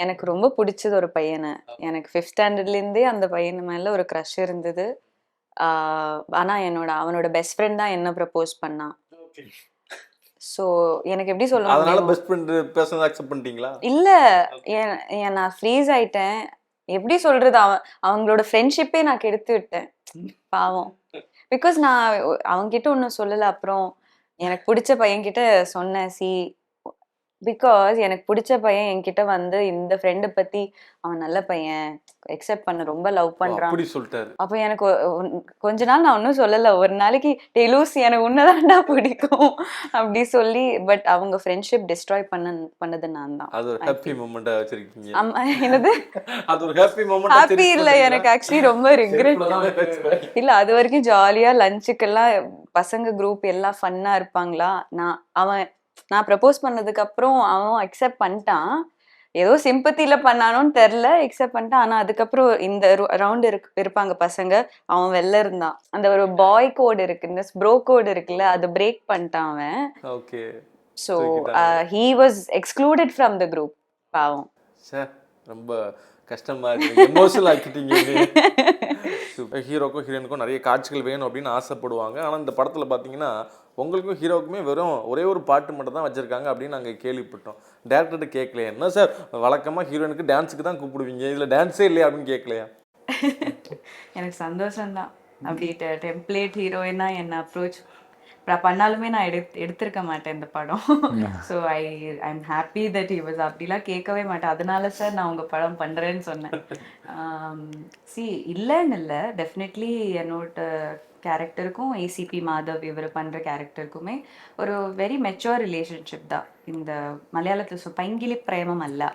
எனக்கு ரொம்ப பிடிச்சது ஒரு பையனை. எனக்கு 5th ஸ்டாண்டர்ட்லேருந்தே அந்த பையன் மேல ஒரு க்ரஷ் இருந்தது. ஆனா அவனோட பெஸ்ட் ஃப்ரெண்ட் தான் என்ன ப்ரப்போஸ் பண்ணான். ஸோ எனக்கு எப்படி சொல்ல அதனால முடியும்? பெஸ்ட் ஃப்ரெண்ட் பேசுனதை அக்செப்ட் பண்ணிட்டீங்களா? இல்ல, நான் ஃப்ரீஸ் ஆயிட்டேன். எப்படி சொல்றது? அவங்களோட ஃப்ரெண்ட்ஷிப்பே நான் கெடுத்து விட்டேன். பாவம். பிகாஸ் நான் அவன்கிட்ட ஒன்றும் சொல்லல. அப்புறம் எனக்கு பிடிச்ச பையன்கிட்ட சொன்னேன். பிகாஸ் எனக்கு பிடிச்ச பையன் என்கிட்ட வந்து இந்த ஃப்ரெண்டை பத்தி அவன் நல்ல பையன், எக்ஸெப்ட் பண்ண, ரொம்ப லவ் ஓ, பண்றான். அப்படி சொல்லிட்டாரு. அப்போ எனக்கு கொஞ்ச நாள் நான் ஒன்றும் சொல்லலை. ஒரு நாளைக்கு டேய் லூஸ், எனக்கு உன்னதான்டா பிடிக்கும் அப்படி சொல்லி. பட் அவங்க ஃப்ரெண்ட்ஷிப் டிஸ்ட்ராய் பண்ணது நான் தான். அது ஒரு ஐ ஹாப்பி திங்க். மொமெண்டா வச்சிருக்கீங்க. ஆமா. என்னது? அது ஒரு ஹாப்பி மொமெண்டா ஹாப்பி செரிஷ் இல்ல, பண்றீங்களா? எனக்கு ஆக்சுவலி ரொம்ப ரிக்ரெட். இல்ல, அது வரைக்கும் ஜாலியா லஞ்சுக்கெல்லாம் பசங்க குரூப் எல்லாம் ஃபன்னா இருப்பாங்களா. நான் ப்ரப்போஸ் பண்ணதுக்கு அப்புறம் அவன் அக்செப்ட் பண்ணிட்டான். ஏதோ சிம்பத்தில பண்ணானோன்னு தெரில, அக்செப்ட் பண்ணிட்டான். ஆனா அதுக்கப்புறம் இந்த ரவுண்ட் இருப்பாங்க பசங்க, அவன் வெளில இருந்தான். அந்த ஒரு பாய் கோட் இருக்கு, இந்த ப்ரோ கோட் இருக்குல்ல, அது பிரேக் பண்ணிட்டான் அவன். ஓகே. ஸோ தூக்கிட்டாங்க. He was excluded from the group. பாவம். சார் ரொம்ப கஷ்டமா இருக்கு, எமோஷனல் ஆக்கிட்டீங்க. ஹீரோக்கும் ஹீரோயினுக்கும் நிறைய காட்சிகள் வேணும் அப்படின்னு ஆசைப்படுவாங்க. ஆனால் இந்த படத்தில் பார்த்தீங்கன்னா உங்களுக்கும் ஹீரோக்குமே வெறும் ஒரே ஒரு பாட்டு மட்டும் தான் வச்சுருக்காங்க அப்படின்னு நாங்கள் கேள்விப்பட்டோம். டேரக்டர்கிட்ட கேட்கலையா, என்ன சார் வழக்கமாக ஹீரோயினுக்கு டான்ஸுக்கு தான் கூப்பிடுவீங்க, இதில் டான்ஸே இல்லையா அப்படின்னு கேட்கலையா? எனக்கு சந்தோஷம்தான். அப்படி டெம்ப்ளேட் ஹீரோயினா என்ன அப்ரோச் பண்ணாலுமே நான் எடுத்திருக்க மாட்டேன் இந்த படம். So I'm happy that he was. அப்படிலாம் கேட்கவே மாட்டேன். அதனால சார் நான் உங்கள் படம் பண்ணுறேன்னு சொன்னேன். சி இல்லைன்னு இல்லை, டெஃபினெட்லி என்னோட கேரக்டருக்கும் ஏசிபி மாதவ் இவர் பண்ணுற கேரக்டருக்குமே ஒரு வெரி மெச்சூர் ரிலேஷன்ஷிப் தான். இந்த மலையாளத்தில் பைங்கிலி பிரேமம் அல்ல.